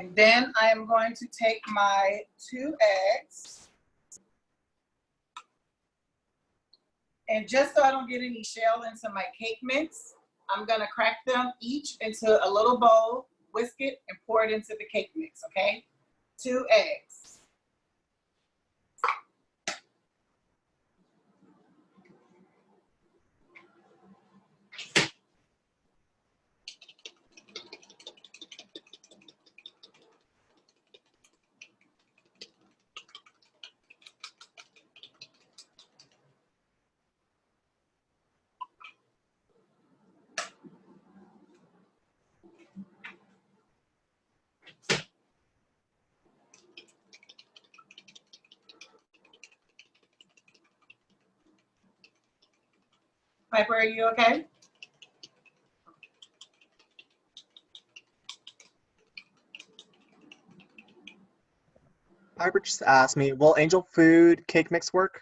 And then I am going to take my 2 eggs. And just so I don't get any shell into my cake mix, I'm gonna crack them each into a little bowl, whisk it, and pour it into the cake mix, okay? 2 eggs. Piper, are you okay? Piper just asked me, will Angel Food cake mix work?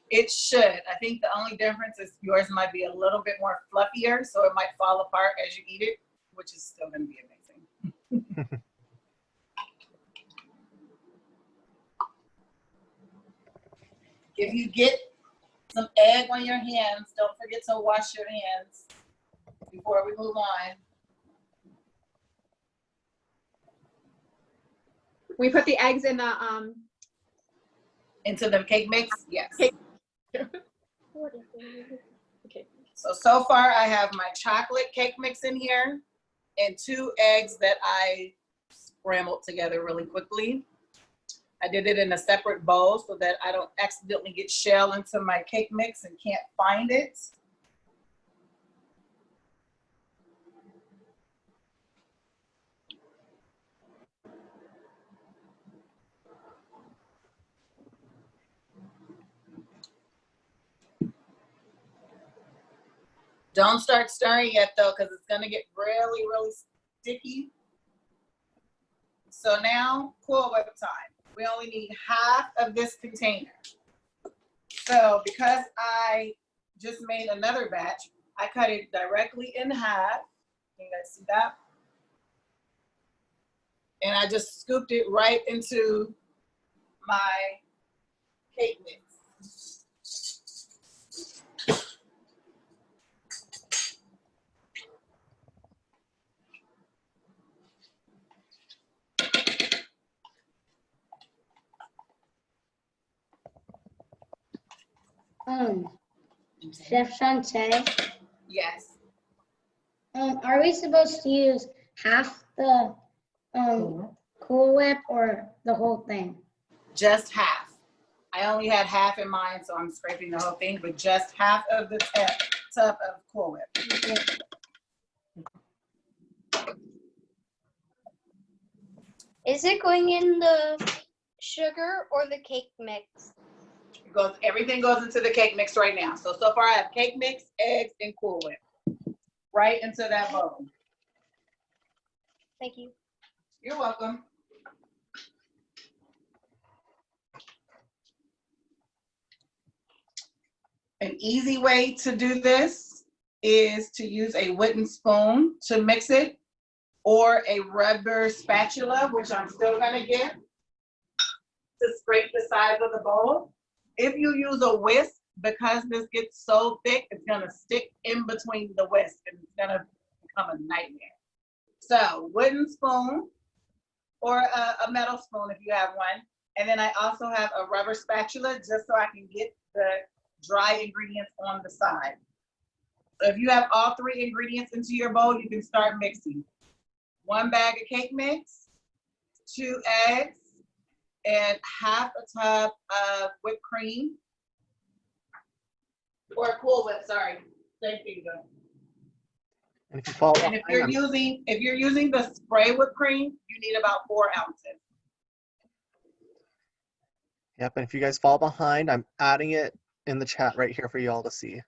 It should. I think the only difference is yours might be a little bit more fluffier, so it might fall apart as you eat it, which is still going to be amazing. If you get some egg on your hands, don't forget to wash your hands before we move on. We put the eggs in the Into the cake mix? Yes. Cake. Okay. So far I have my chocolate cake mix in here and 2 eggs that I scrambled together really quickly. I did it in a separate bowl so that I don't accidentally get shell into my cake mix and can't find it. Don't start stirring yet though, because it's gonna get really, really sticky. So now, Cool Whip time. We only need half of this container. So because I just made another batch, I cut it directly in half. Can you guys see that? And I just scooped it right into my cake mix. Chef Shantai, Yes. are we supposed to use half the Cool Whip or the whole thing? Just half. I only had half in mine, so I'm scraping the whole thing, but just half of the tub of Cool Whip. Is it going in the sugar or the cake mix? Everything goes into the cake mix right now. So far I have cake mix, eggs, and Cool Whip. Right into that bowl. Thank you. You're welcome. An easy way to do this is to use a wooden spoon to mix it, or a rubber spatula, which I'm still gonna get, to scrape the sides of the bowl. If you use a whisk, because this gets so thick, it's gonna stick in between the whisk and it's gonna become a nightmare. So wooden spoon or a metal spoon if you have one. And then I also have a rubber spatula just so I can get the dry ingredients on the side. So if you have all 3 ingredients into your bowl, you can start mixing. 1 bag of cake mix, 2 eggs, and half a tub of whipped cream. Or Cool Whip, sorry. Same thing though. And if you fall And if you're using the spray whipped cream, you need about 4 ounces. Yep, and if you guys fall behind, I'm adding it in the chat right here for you all to see.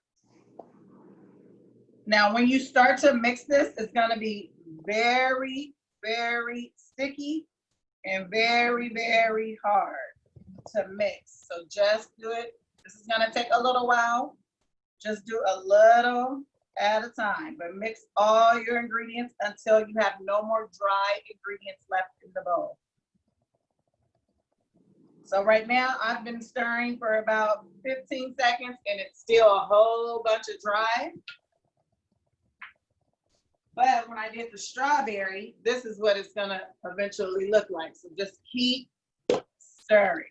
Now, when you start to mix this, it's gonna be very, very sticky and very, very hard to mix. So just do it. This is gonna take a little while. Just do a little at a time, but mix all your ingredients until you have no more dry ingredients left in the bowl. So right now I've been stirring for about 15 seconds and it's still a whole bunch of dry. But when I did the strawberry, this is what it's gonna eventually look like. So just keep stirring.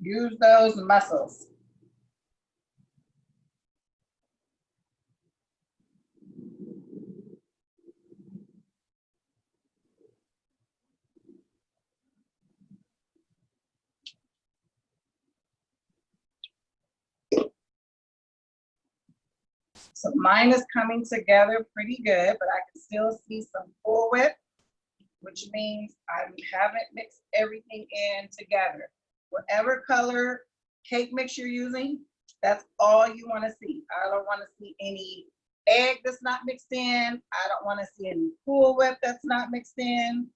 Use those muscles. So mine is coming together pretty good, but I can still see some full whip, which means I haven't mixed everything in together. Whatever color cake mix you're using, that's all you want to see. I don't want to see any egg that's not mixed in. I don't want to see any Cool Whip that's not mixed in.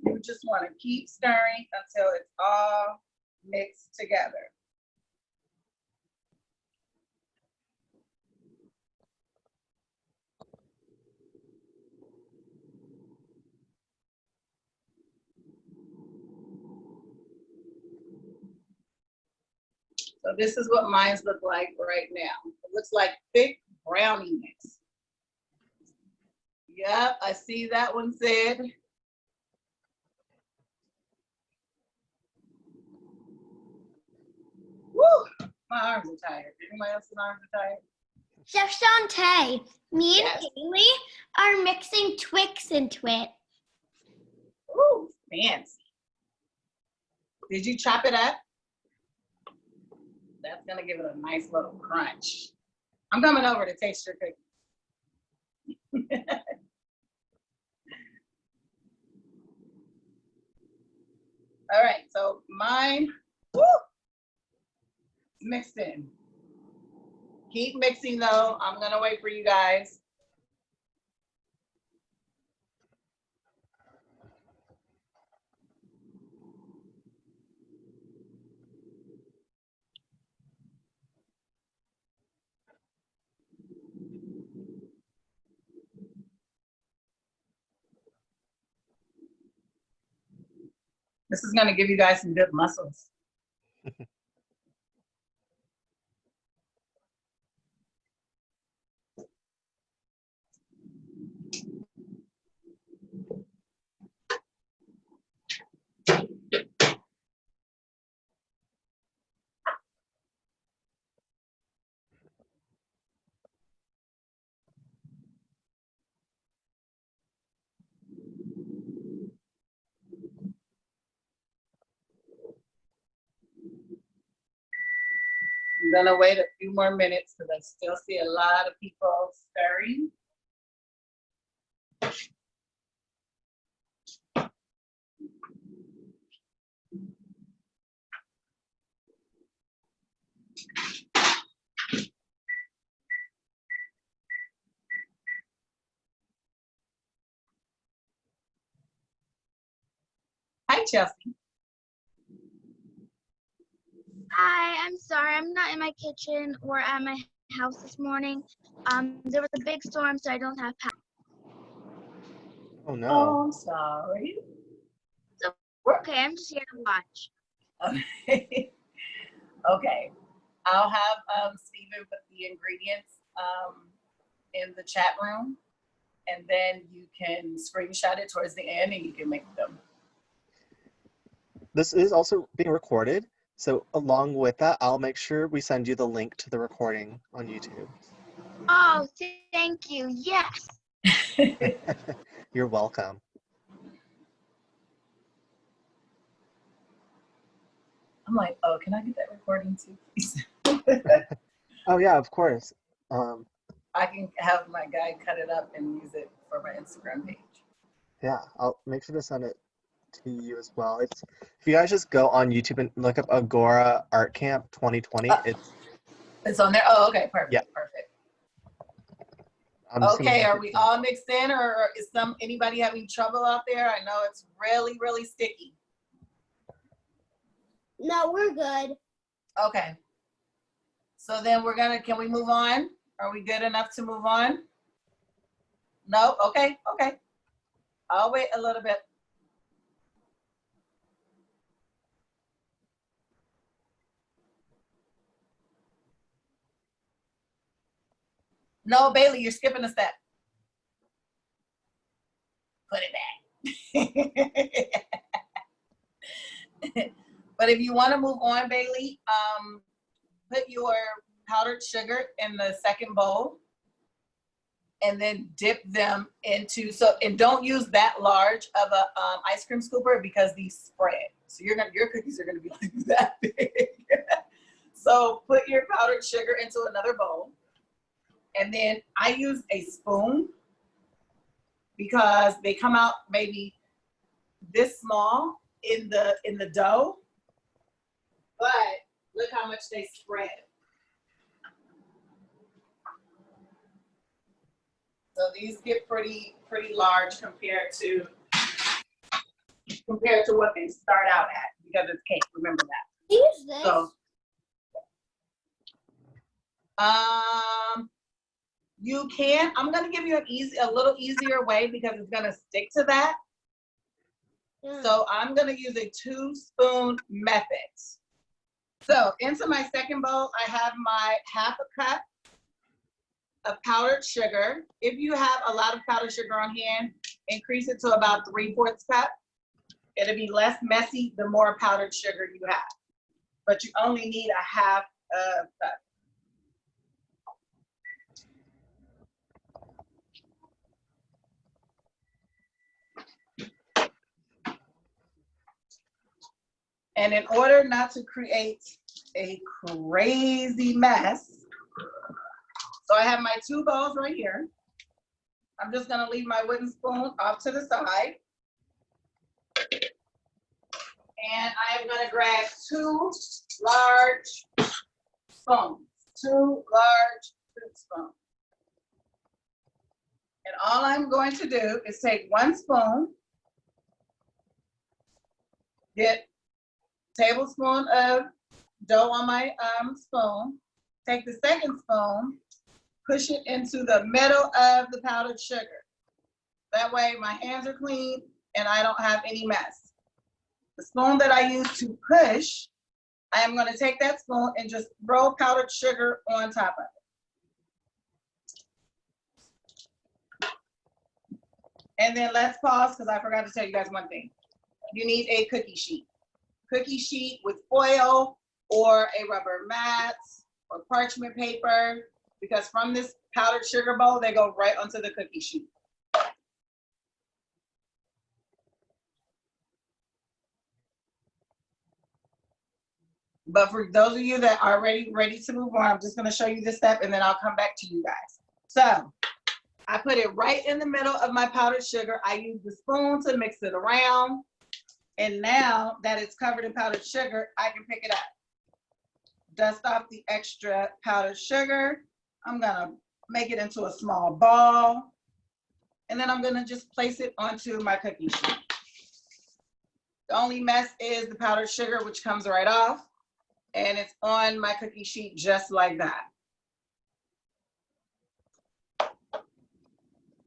You just want to keep stirring until it's all mixed together. So this is what mine look like right now. It looks like thick brownie mix. Yep, I see that one said. Woo, my arms are tired. Anybody else's arms are tired? Chef Shantai, me and Yes. Kaylee are mixing Twix into it. Ooh, fancy. Did you chop it up? That's gonna give it a nice little crunch. I'm coming over to taste your cookie. All right, so mine, woo, mixed in. Keep mixing though. I'm gonna wait for you guys. This is gonna give you guys some good muscles. I'm gonna wait a few more minutes because I still see a lot of people stirring. Hi, Chelsea. Hi, I'm sorry, I'm not in my kitchen or at my house this morning. There was a big storm, so I don't have power. Oh no. Oh, I'm sorry. Okay, I'm just here to watch. Okay. Okay. I'll have Stephen put the ingredients in the chat room, and then you can screenshot it towards the end and you can make them. This is also being recorded, so along with that, I'll make sure we send you the link to the recording on YouTube. Oh, thank you. Yes. You're welcome. I'm like, oh, can I get that recording too, please? Oh yeah, of course. I can have my guy cut it up and use it for my Instagram page. Yeah, I'll make sure to send it to you as well. It's if you guys just go on YouTube and look up Agora Art Camp 2020, It's on there. Oh, okay, perfect, Yeah. perfect. I'm just gonna Okay, mix are it we in. all mixed in, or is anybody having trouble out there? I know it's really, really sticky. No, we're good. Okay. So then can we move on? Are we good enough to move on? No? Okay, okay. I'll wait a little bit. No, Bailey, you're skipping a step. Put it back. But if you want to move on, Bailey, put your powdered sugar in the second bowl and then dip them into, and don't use that large of a ice cream scooper because these spread. So your cookies are gonna be like that big. So put your powdered sugar into another bowl. And then I use a spoon because they come out maybe this small in the dough, but look how much they spread. So these get pretty large compared to what they start out at because it's cake. Remember that. Use this. So, you can. I'm gonna give you a little easier way because it's gonna stick to that. Yeah. So I'm gonna use a 2-spoon method. So into my second bowl, I have my half a cup of powdered sugar. If you have a lot of powdered sugar on hand, increase it to about 3/4 cup. It'll be less messy the more powdered sugar you have. But you only need a half a cup. And in order not to create a crazy mess, so I have my 2 bowls right here. I'm just gonna leave my wooden spoon off to the side. And I am gonna grab 2 large spoons, 2 large fruit spoons. And all I'm going to do is take 1 spoon, get a tablespoon of dough on my spoon, take the second spoon, push it into the middle of the powdered sugar. That way my hands are clean and I don't have any mess. The spoon that I use to push, I am going to take that spoon and just throw powdered sugar on top of it. And then let's pause because I forgot to tell you guys one thing. You need a cookie sheet. Cookie sheet with foil or a rubber mat or parchment paper, because from this powdered sugar bowl, they go right onto the cookie sheet. But for those of you that are ready to move on, I'm just gonna show you this step and then I'll come back to you guys. So I put it right in the middle of my powdered sugar. I use the spoon to mix it around. And now that it's covered in powdered sugar, I can pick it up. Dust off the extra powdered sugar. I'm gonna make it into a small ball. And then I'm gonna just place it onto my cookie sheet. The only mess is the powdered sugar, which comes right off. And it's on my cookie sheet just like that.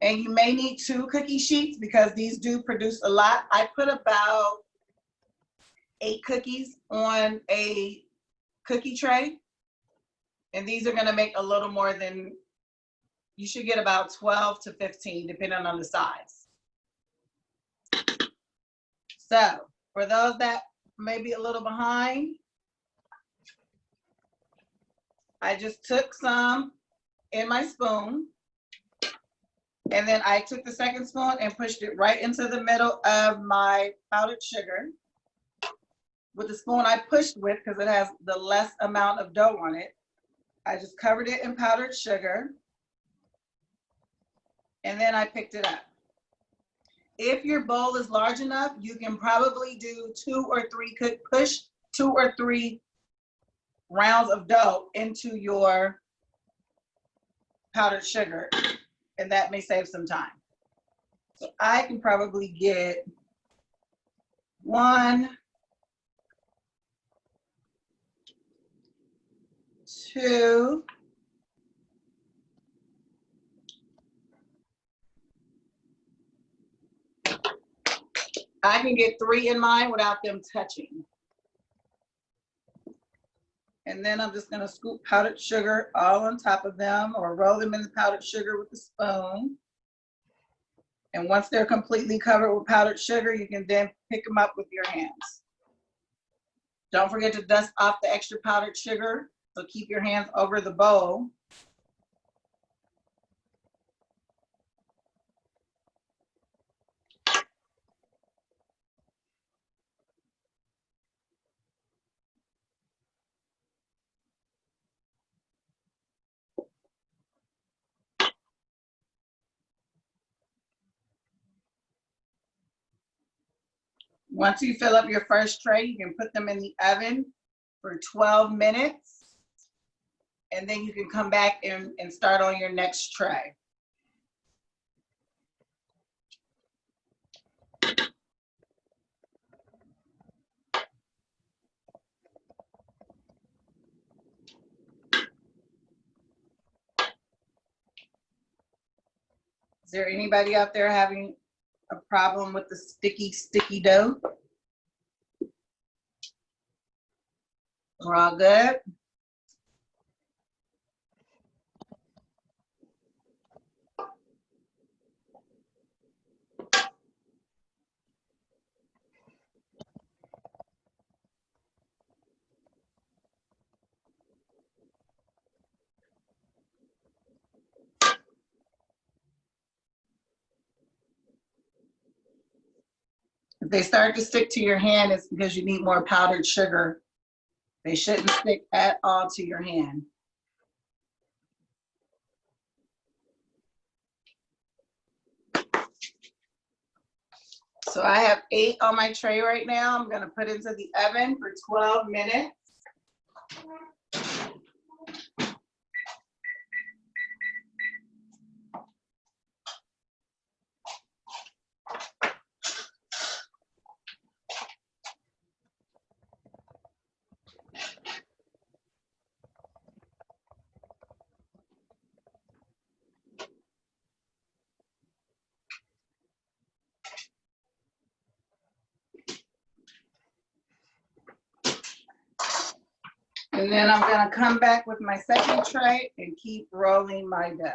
And you may need 2 cookie sheets because these do produce a lot. I put about 8 cookies on a cookie tray. And these are gonna make a little more than, you should get about 12 to 15 depending on the size. So for those that may be a little behind, I just took some in my spoon, and then I took the second spoon and pushed it right into the middle of my powdered sugar. With the spoon I pushed with, because it has the less amount of dough on it, I just covered it in powdered sugar, and then I picked it up. If your bowl is large enough, you can probably do 2 or 3, push 2 or 3 rounds of dough into your powdered sugar and that may save some time. So I can probably get 1, 2, I can get 3 in mine without them touching. And then I'm just gonna scoop powdered sugar all on top of them or roll them in the powdered sugar with a spoon. And once they're completely covered with powdered sugar, you can then pick them up with your hands. Don't forget to dust off the extra powdered sugar, so keep your hands over the bowl. Once you fill up your first tray, you can put them in the oven for 12 minutes. And then you can come back and start on your next tray. Is there anybody out there having a problem with the sticky dough? We're all good? If they start to stick to your hand, it's because you need more powdered sugar. They shouldn't stick at all to your hand. So I have 8 on my tray right now. I'm gonna put into the oven for 12 minutes. And then I'm gonna come back with my second tray and keep rolling my dough.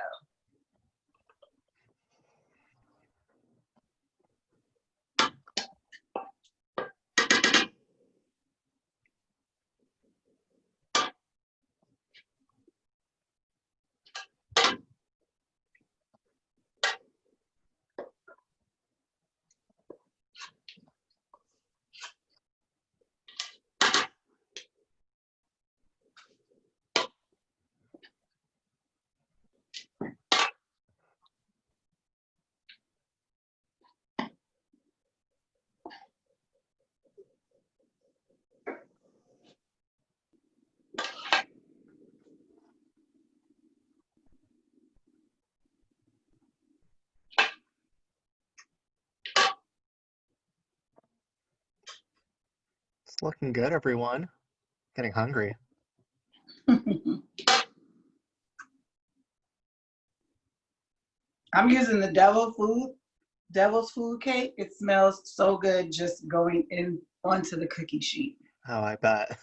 It's looking good, everyone. Getting hungry. I'm using the devil's food cake. It smells so good just going in onto the cookie sheet. Oh, I bet.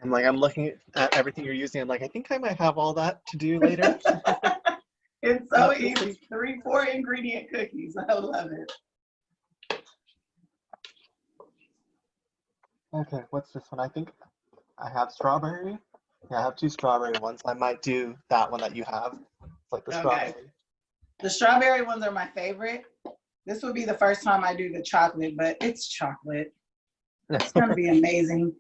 I'm looking at everything you're using. I'm like, I think I might have all that to do later. It's so easy. 3-4 ingredient cookies. I love it. Okay, what's this one? I think I have strawberry. Yeah, I have 2 strawberry ones. I might do that one that you have. It's like the Okay. strawberry. The strawberry ones are my favorite. This would be the first time I do the chocolate, but it's chocolate. It's gonna be amazing.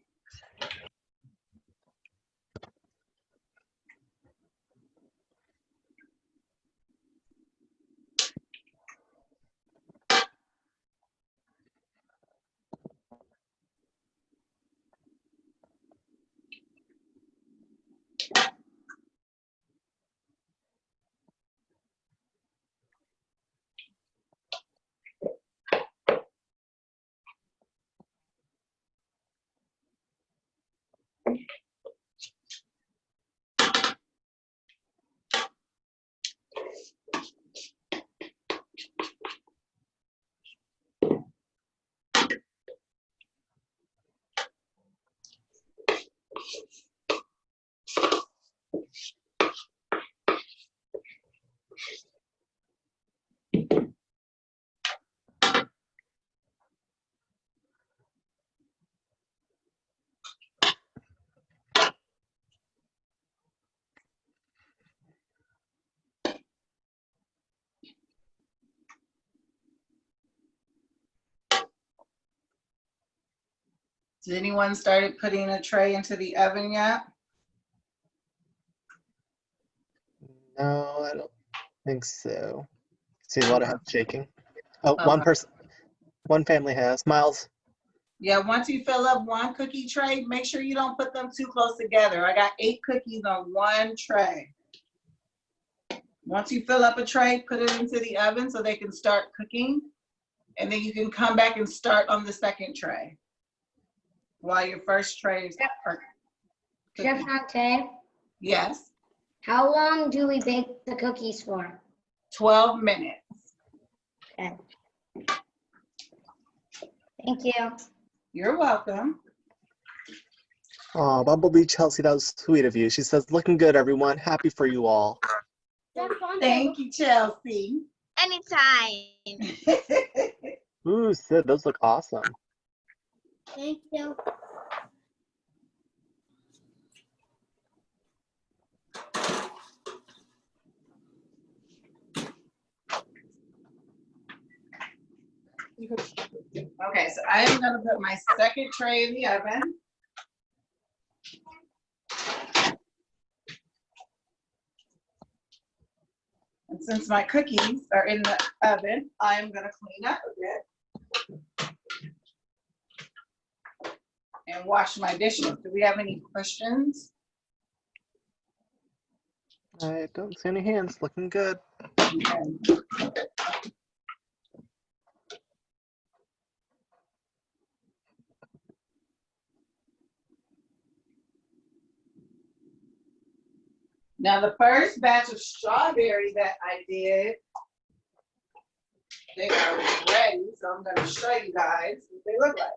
Did anyone started putting a tray into the oven yet? No, I don't think so. See a lot of head shaking. Oh, Okay. one family has. Miles. Yeah, once you fill up one cookie tray, make sure you don't put them too close together. I got 8 cookies on one tray. Once you fill up a tray, put it into the oven so they can start cooking. And then you can come back and start on the second tray while your first tray is Chef cooking. Shantai, Yes, how long do we bake the cookies for? 12 minutes. Okay. Thank you. You're welcome. Oh, Bumblebee Chelsea, that was sweet of you. She says, looking good, everyone. Happy for you all. Thank you, Chelsea. Anytime. Ooh, Sid, those look awesome. Thank you. Okay, so I am gonna put my second tray in the oven. And since my cookies are in the oven, I am gonna clean up a bit and wash my dishes. Do we have any questions? I don't see any hands. Looking good. Okay. Now the first batch of strawberry that I did, they are ready, so I'm gonna show you guys what they look like.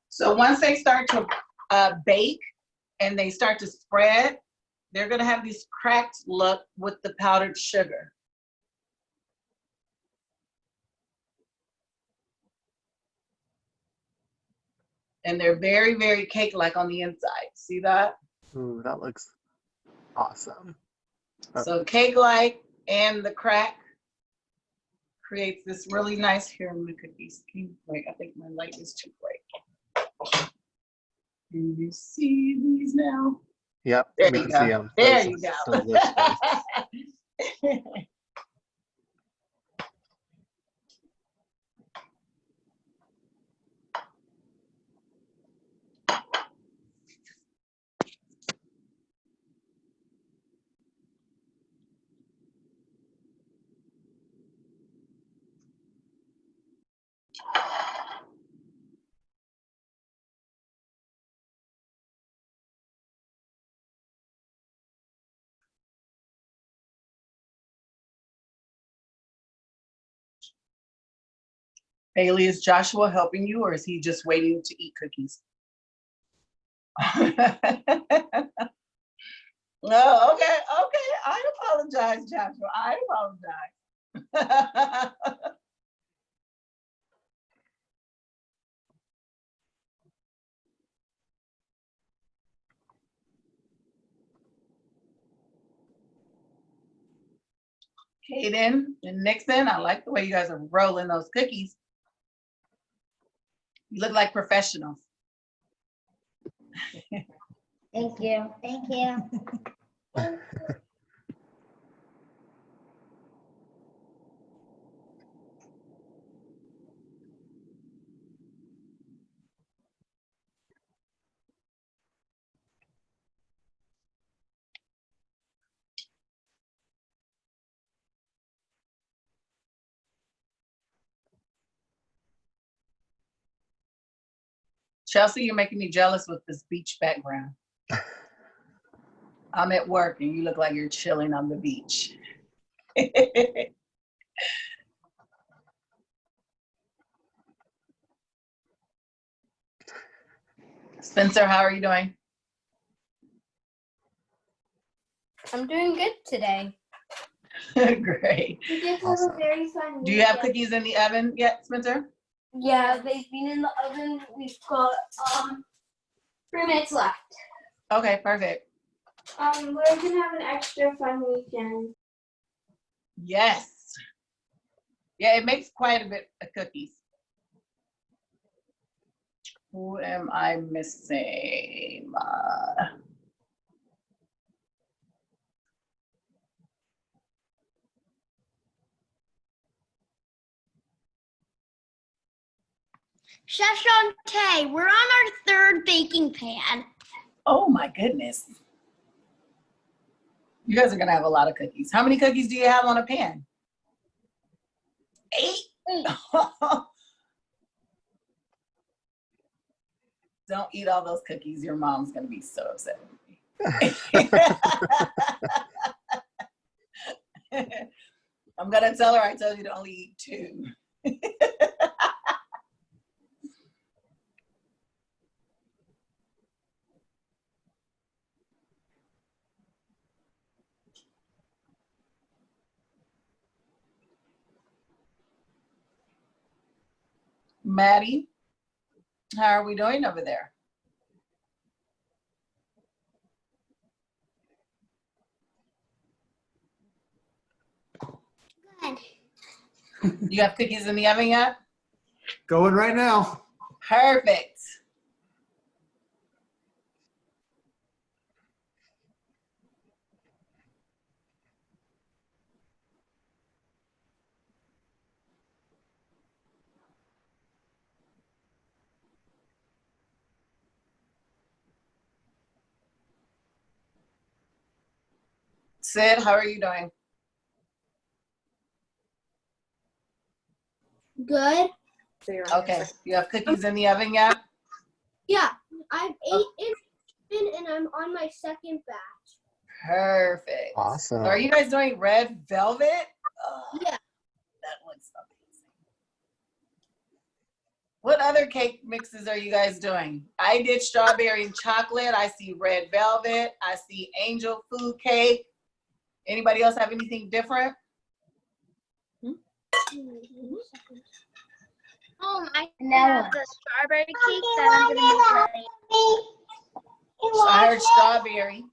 So once they start to bake and they start to spread, they're gonna have this cracked look with the powdered sugar. And they're very, very cake-like on the inside. See that? Ooh, that looks awesome. So cake-like and the crack creates this really nice, here, I'm gonna cookies. Wait, I think my light is too bright. Can you see these now? Yep, There we you can go. see them. There Those you look go. delicious. Haley, is Joshua helping you or is he just waiting to eat cookies? Oh, okay, okay. I apologize, Joshua. I apologize. Kaden and Nixon, I like the way you guys are rolling those cookies. You look like professionals. Thank you. Thank you. Chelsea, you're making me jealous with this beach background. I'm at work and you look like you're chilling on the beach. Spencer, how are you doing? I'm doing good today. Great. We did have a very fun. Do you have cookies in the oven yet, Spencer? Yeah, they've been in the oven. We've got 3 minutes left. Okay, perfect. We're gonna have an extra fun weekend. Yes. Yeah, it makes quite a bit of cookies. Who am I missing? Chef Shantai, we're on our third baking pan. Oh my goodness. You guys are gonna have a lot of cookies. How many cookies do you have on a pan? 8? Don't eat all those cookies. Your mom's gonna be so upset with me. I'm gonna tell her I told you to only eat 2. Maddie, how are we doing over there? Good. You have cookies in the oven yet? Going right now. Perfect. Sid, how are you doing? Good. Okay. You have cookies in the oven yet? Yeah, I've 8 in and I'm on my second batch. Perfect. Awesome. Are you guys doing red velvet? Oh, Yeah. that looks amazing. What other cake mixes are you guys doing? I did strawberry and chocolate. I see red velvet. I see angel food cake. Anybody else have anything different? I have the strawberry cake that I'm gonna make later. I heard strawberry.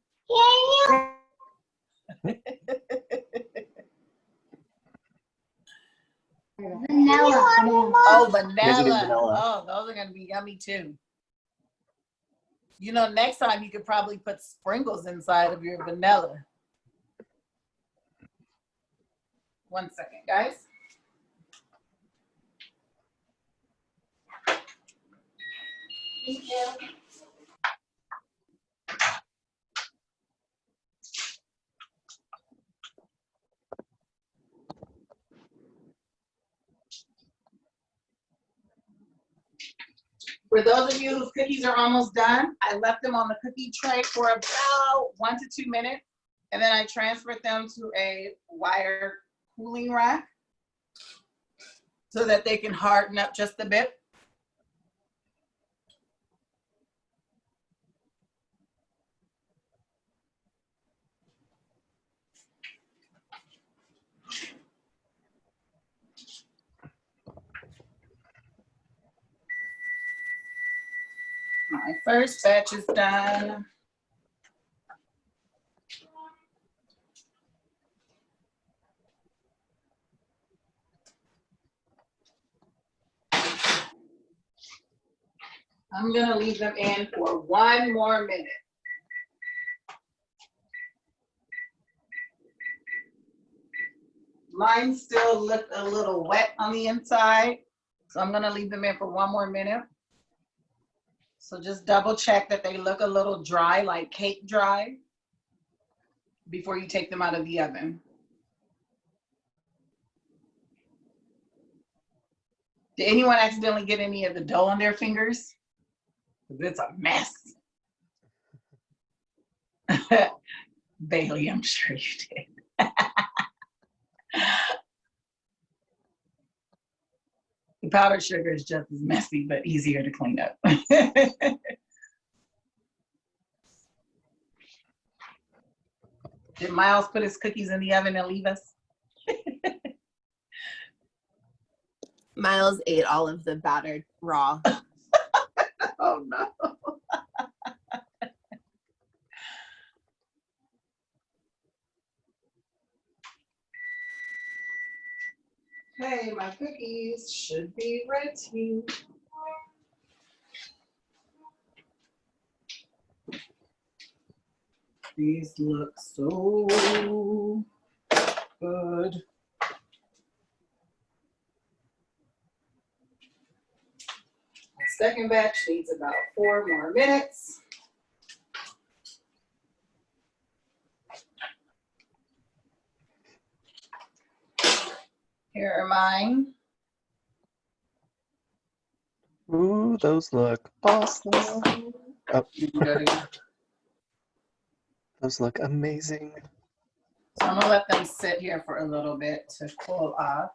Vanilla. Oh, Guys are doing vanilla. vanilla. Oh, those are gonna be yummy too. You know, next time you could probably put sprinkles inside of your vanilla. 1 second, guys. For those of you whose cookies are almost done, I left them on the cookie tray for about 1 to 2 minutes, and then I transferred them to a wire cooling rack so that they can harden up just a bit. My first batch is done. I'm gonna leave them in for 1 more minute. Mine still look a little wet on the inside, so I'm gonna leave them in for 1 more minute. So just double check that they look a little dry, like cake dry, before you take them out of the oven. Did anyone accidentally get any of the dough on their fingers? 'cause it's a mess. Bailey, I'm sure you did. The powdered sugar is just as messy, but easier to clean up. Did Miles put his cookies in the oven and leave us? Miles ate all of the batter raw. Oh no. Hey, my cookies should be ready. These look so good. My second batch needs about 4 more minutes. Here are mine. Ooh, those look awesome. Oh, those look amazing. So I'm gonna let them sit here for a little bit to cool off.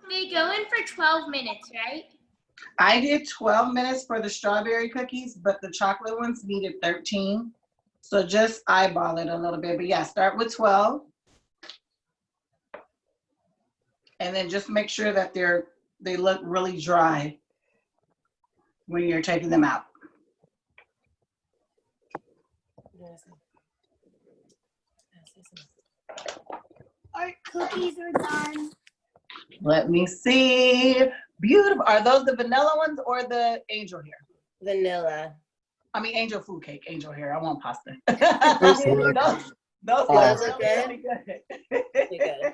They go in for 12 minutes, right? I did 12 minutes for the strawberry cookies, but the chocolate ones needed 13. So just eyeball it a little bit. But yeah, start with 12. And then just make sure that they look really dry when you're taking them out. Our cookies are done. Let me see. Beautiful. Are those the vanilla ones or the angel hair? Vanilla. I mean, angel food cake, angel hair. I want pasta. Those look those Those look look really, good? really good.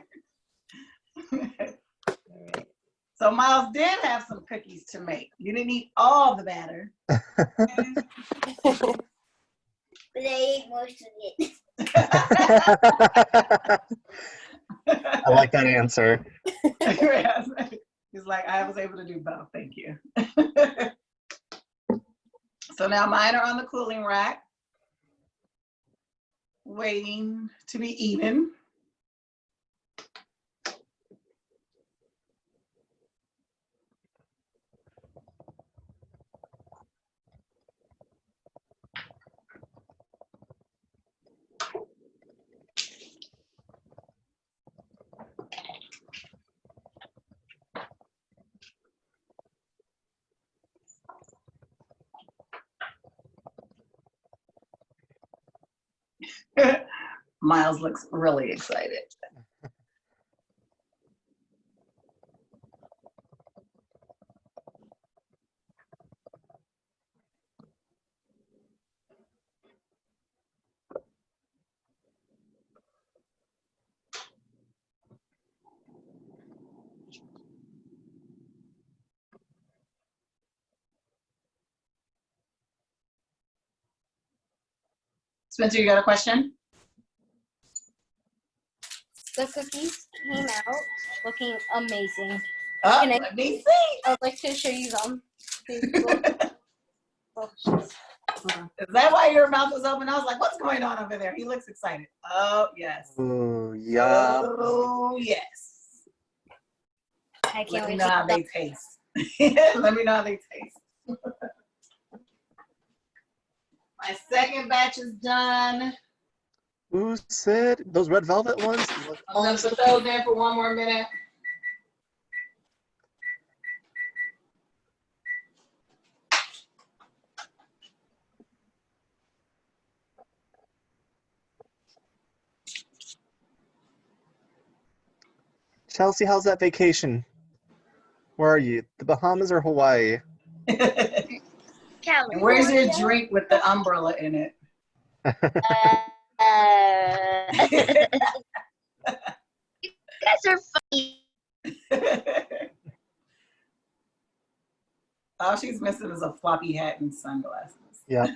Good. All right. So Miles did have some cookies to make. You didn't eat all the batter. But I ate most of it. I like that answer. He's like, I was able to do both. Thank you. So now mine are on the cooling rack, waiting to be eaten. Miles looks really excited. Spencer, you got a question? The cookies came out looking amazing. Oh, Can I- let me see. I would like to show you them. These little- oh, jeez. Hold on. Is that why your mouth was open? I was like, what's going on over there? He looks excited. Oh, yes. Ooh, yeah. Oh, yes. I Let can't me wait know to how eat they taste. Let me know how they taste. My second batch is done. Who said those red velvet ones look I'm gonna awesome? put those in for one more minute. Chelsea, how's that vacation? Where are you? The Bahamas or Hawaii? And California. where's your drink with the umbrella in it? You guys are funny. All she's missing is a floppy hat and sunglasses. Yep.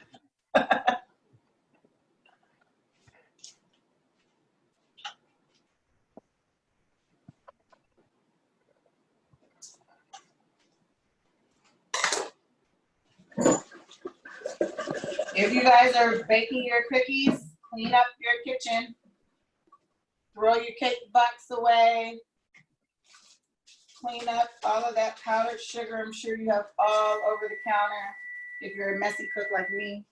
If you guys are baking your cookies, clean up your kitchen. Throw your cake box away. Clean up all of that powdered sugar I'm sure you have all over the counter if you're a messy cook like me.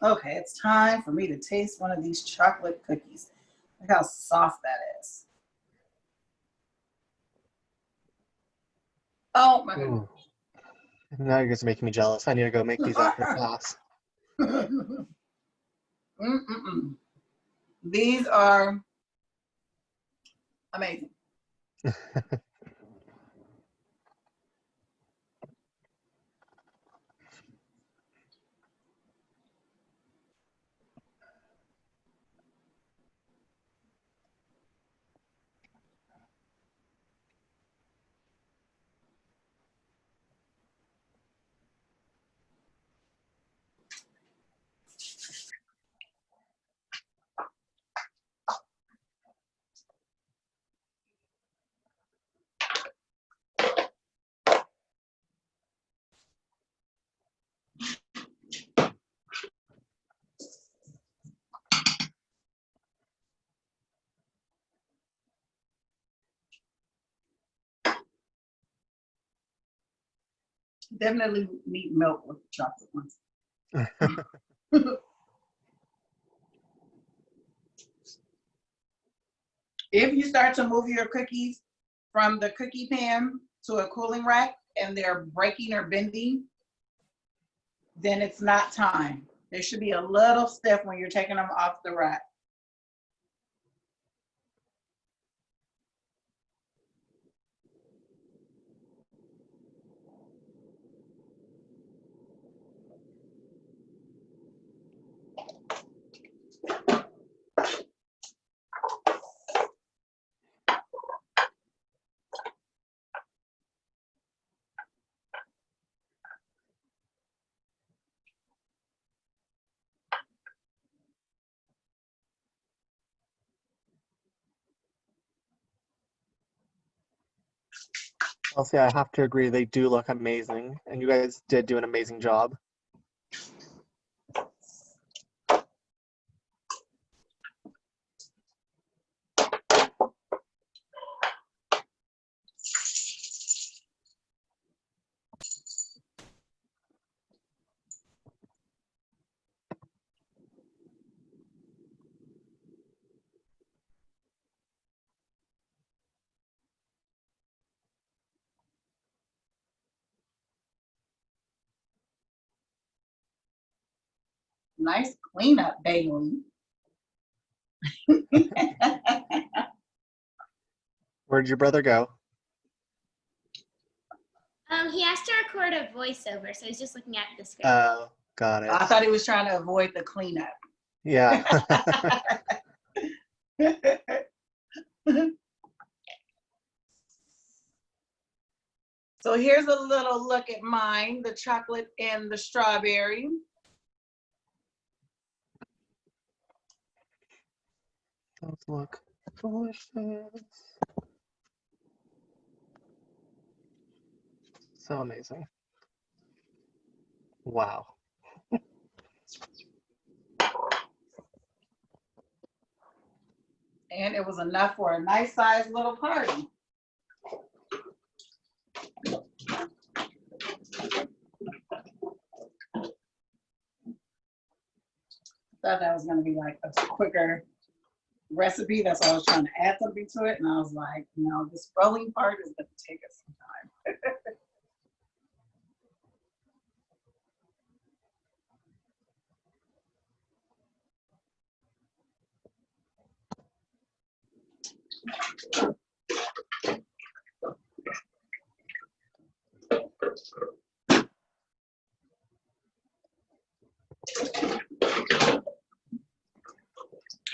Okay, it's time for me to taste one of these chocolate cookies. Look how soft that is. Oh my goodness. Ooh. Now you're just making me jealous. I need to go make these after class. Mm-mm-mm. These are amazing. Definitely need milk with the chocolate ones. If you start to move your cookies from the cookie pan to a cooling rack and they're breaking or bending, then it's not time. They should be a little stiff when you're taking them off the rack. Chelsea, I have to agree, they do look amazing, and you guys did do an amazing job. Nice cleanup, Bailey. Where'd your brother go? He has to record a voiceover, so he's just looking at the script. Oh, got I it. thought he was trying to avoid the cleanup. Yeah. So here's a little look at mine, the chocolate and the strawberry. Those look delicious. So amazing. Wow. And it was enough for a nice sized little party. Thought that was gonna be like a quicker recipe. That's why I was trying to add something to it. And I was like, no, this rolling part is gonna take us some time.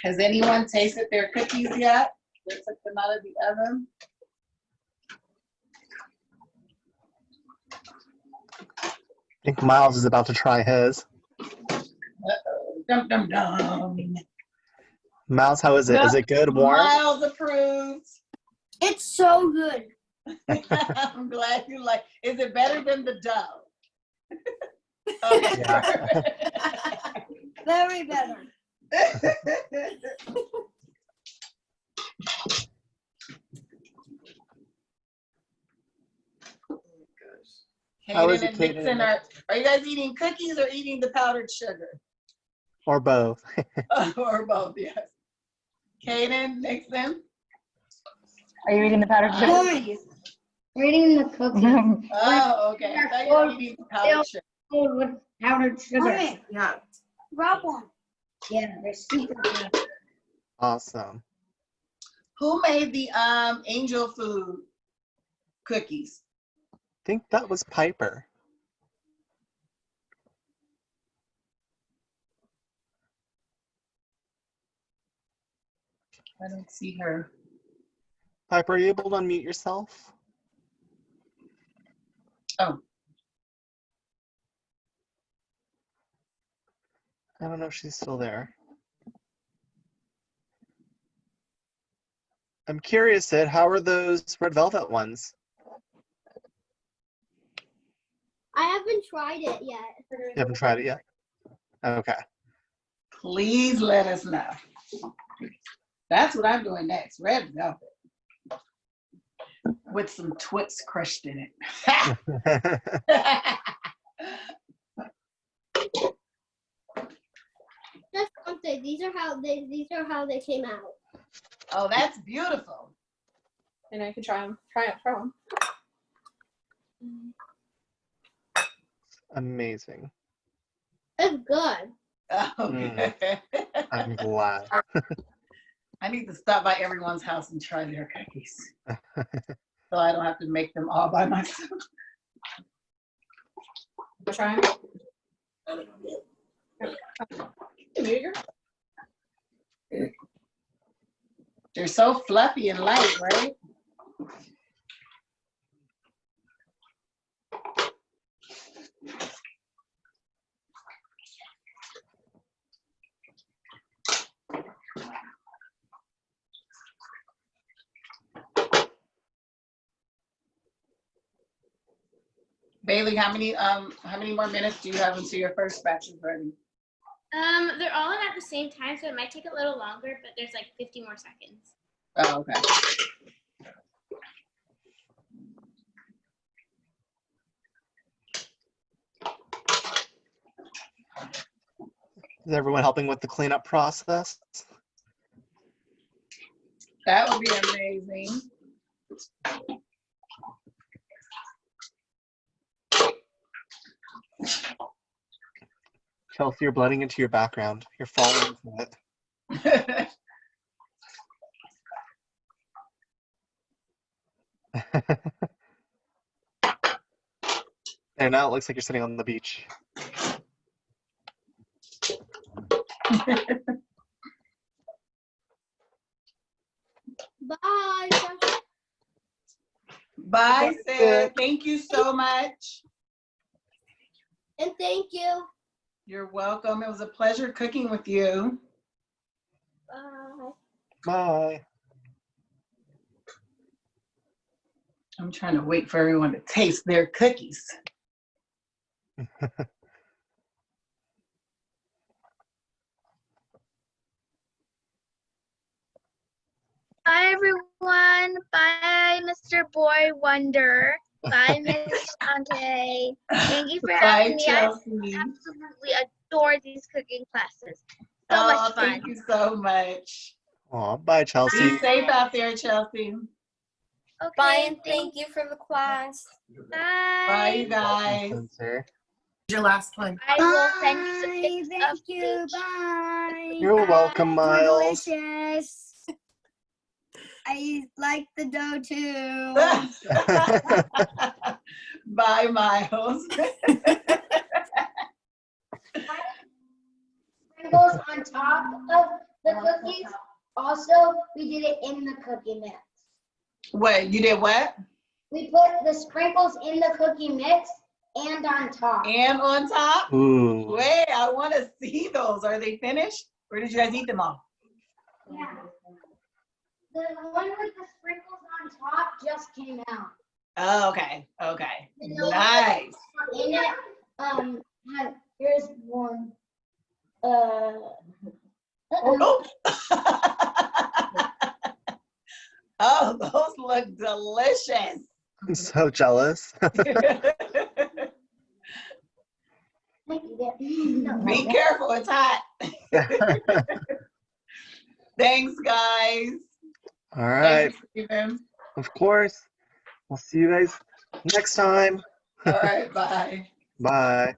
Has anyone tasted their cookies yet? They took them out of the oven. I think Miles is about to try his. Dum dum dum. Miles, how is it? Is it good, warm? Miles approves. It's so good. I'm glad you like. Is it better than the dough? Okay. Yeah. Very better. How is Kaden it, and Nixon Kaden? are you guys eating cookies or eating the powdered sugar? Or both? Or both, yes. Kaden, Nixon. Are you eating the powdered sugar? Reading the cookie. Oh, okay. I thought you were eating the powdered sugar. Filled with powdered sugar. Yeah. Grab one. Yeah, they're super good. Awesome. Who made the angel food cookies? I think that was Piper. I don't see her. Piper, are you able to unmute yourself? Oh. I don't know if she's still there. I'm curious, Sid, how are those red velvet ones? I haven't tried it yet. You haven't tried it yet? Okay. Please let us know. That's what I'm doing next. Red velvet. With some Twix crushed in it. That's something. These are how they came out. Oh, that's beautiful. And I can try them. Try them. Amazing. It's good. Okay. I'm glad. I need to stop by everyone's house and try their cookies. So I don't have to make them all by myself. Try them. They're so fluffy and light, right? Bailey, how many more minutes do you have until your first batch is ready? They're all in at the same time, so it might take a little longer, but there's like 50 more seconds. Oh, okay. Is everyone helping with the cleanup process? That would be amazing. Chelsea, you're blending into your background. You're falling into it. And now it looks like you're sitting on the beach. Bye. Bye, Bye, Sid. Sid. Thank you so much. And thank you. You're welcome. It was a pleasure cooking with you. Bye. I'm trying to wait for everyone to taste their cookies. Bye, everyone. Bye, Mr. Boy Wonder. Bye, Miss Shantae. Thank you for Bye, having me. I Chelsea. absolutely adore these cooking classes. So Oh, much fun. thank you so much. Aw, bye, Chelsea. Be safe out there, Chelsea. Okay, Bye and thank you for the class. Bye, you Bye. guys. Spencer. Your last one. I will send you some pics Thank of you. each. Bye. You're welcome, Those were Miles. delicious. I like the dough too. Bye, Miles. Sprinkles on top of the cookies. Also, we did it in the cookie mix. What, you did what? We put the sprinkles in the cookie mix and on top. And on top? Ooh. Wait, I want to see those. Are they finished? Or did you guys eat them all? Yeah. The one with the sprinkles on top just came out. Oh, okay. Okay. The one Nice. In it, here's one. Oh. Oh, those look delicious. I'm so jealous. Be careful, it's hot. Thanks, guys. All right. Thanks, Stephen. Of course. We'll see you guys next time. All right, bye. Bye.